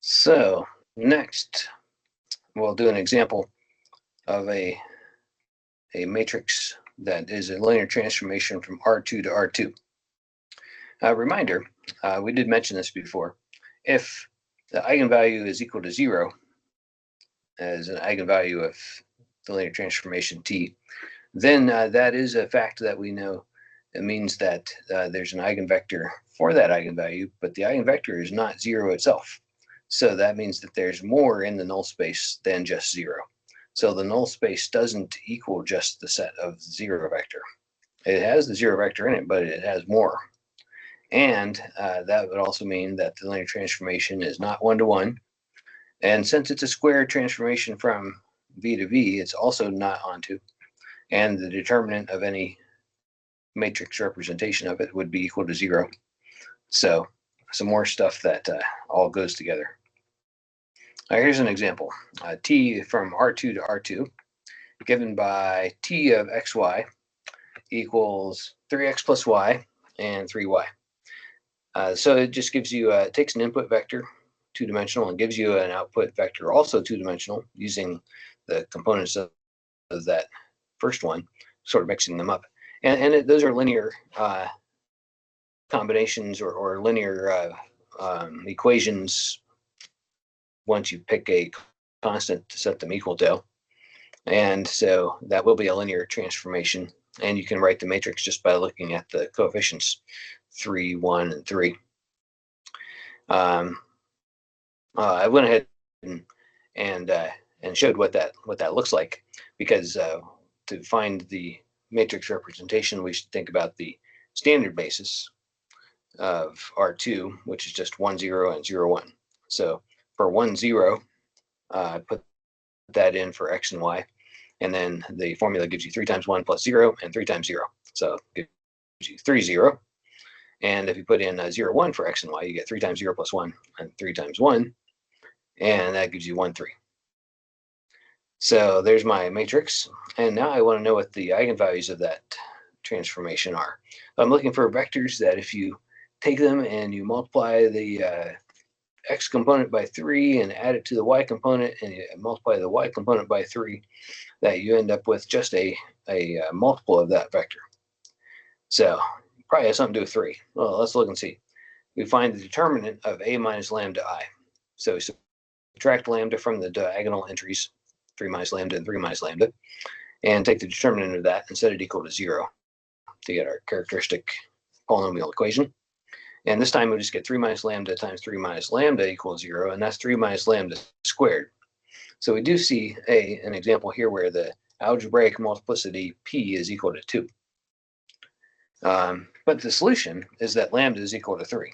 So next, we'll do an example of a matrix that is a linear transformation from R2 to R2. Reminder, we did mention this before. If the eigenvalue is equal to 0 as an eigenvalue of the linear transformation T, then that is a fact that we know. It means that there's an eigenvector for that eigenvalue, but the eigenvector is not 0 itself. So that means that there's more in the null space than just 0. So the null space doesn't equal just the set of 0 vector. It has the 0 vector in it, but it has more. And that would also mean that the linear transformation is not one-to-one. And since it's a square transformation from V to V, it's also not onto. And the determinant of any matrix representation of it would be equal to 0. So some more stuff that all goes together. Here's an example. T from R2 to R2, given by T of xy equals 3x plus y and 3y. So it just gives you, it takes an input vector, two-dimensional, and gives you an output vector, also two-dimensional, using the components of that first one, sort of mixing them up. And those are linear combinations or linear equations once you pick a constant to set them equal to. And so that will be a linear transformation. And you can write the matrix just by looking at the coefficients 3, 1, and 3. I went ahead and showed what that looks like, because to find the matrix representation, we should think about the standard basis of R2, which is just 1, 0, and 0, 1. So for 1, 0, put that in for x and y, and then the formula gives you 3 times 1 plus 0 and 3 times 0. So it gives you 3, 0. And if you put in 0, 1 for x and y, you get 3 times 0 plus 1 and 3 times 1, and that gives you 1, 3. So there's my matrix, and now I want to know what the eigenvalues of that transformation are. I'm looking for vectors that if you take them and you multiply the x component by 3 and add it to the y component and you multiply the y component by 3, that you end up with just a multiple of that vector. So probably has something to do with 3. Well, let's look and see. We find the determinant of a minus lambda I. So we subtract lambda from the diagonal entries, 3 minus lambda and 3 minus lambda, and take the determinant of that and set it equal to 0 to get our characteristic polynomial equation. And this time we just get 3 minus lambda times 3 minus lambda equals 0, and that's 3 minus lambda squared. So we do see an example here where the algebraic multiplicity p is equal to 2. But the solution is that lambda is equal to 3.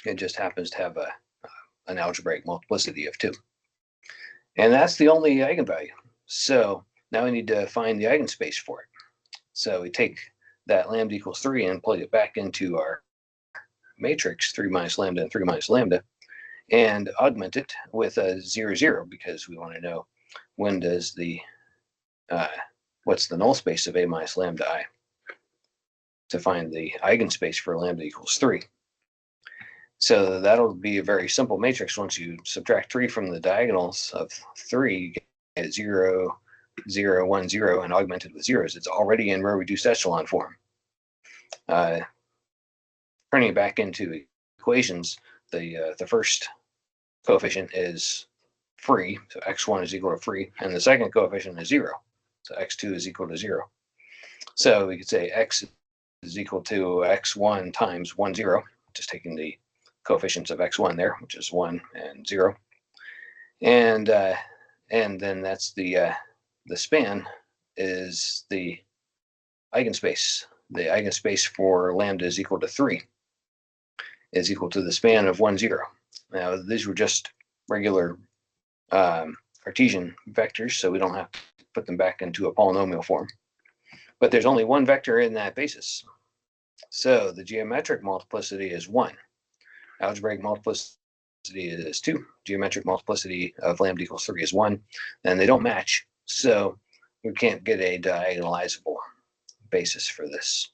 It just happens to have an algebraic multiplicity of 2. And that's the only eigenvalue. So now we need to find the eigenspace for it. So we take that lambda equals 3 and plug it back into our matrix, 3 minus lambda and 3 minus lambda, and augment it with a 0, 0, because we want to know when does what's the null space of a minus lambda I, to find the eigenspace for lambda equals 3. So that'll be a very simple matrix. Once you subtract 3 from the diagonals of 3, you get 0, 0, 1, 0, and augmented with zeros. It's already in row reduced echelon form. Turning it back into equations, the first coefficient is free, so x1 is equal to free, and the second coefficient is 0, so x2 is equal to 0. So we could say x is equal to x1 times 1, 0, just taking the coefficients of x1 there, which is 1 and 0, and then that's the span is the eigenspace. The eigenspace for lambda is equal to 3, is equal to the span of 1, 0. Now these were just regular Cartesian vectors, so we don't have to put them back into a polynomial form. But there's only one vector in that basis. So the geometric multiplicity is 1. Algebraic multiplicity is 2. Geometric multiplicity of lambda equals 3 is 1. And they don't match, so we can't get a diagonalizable basis for this.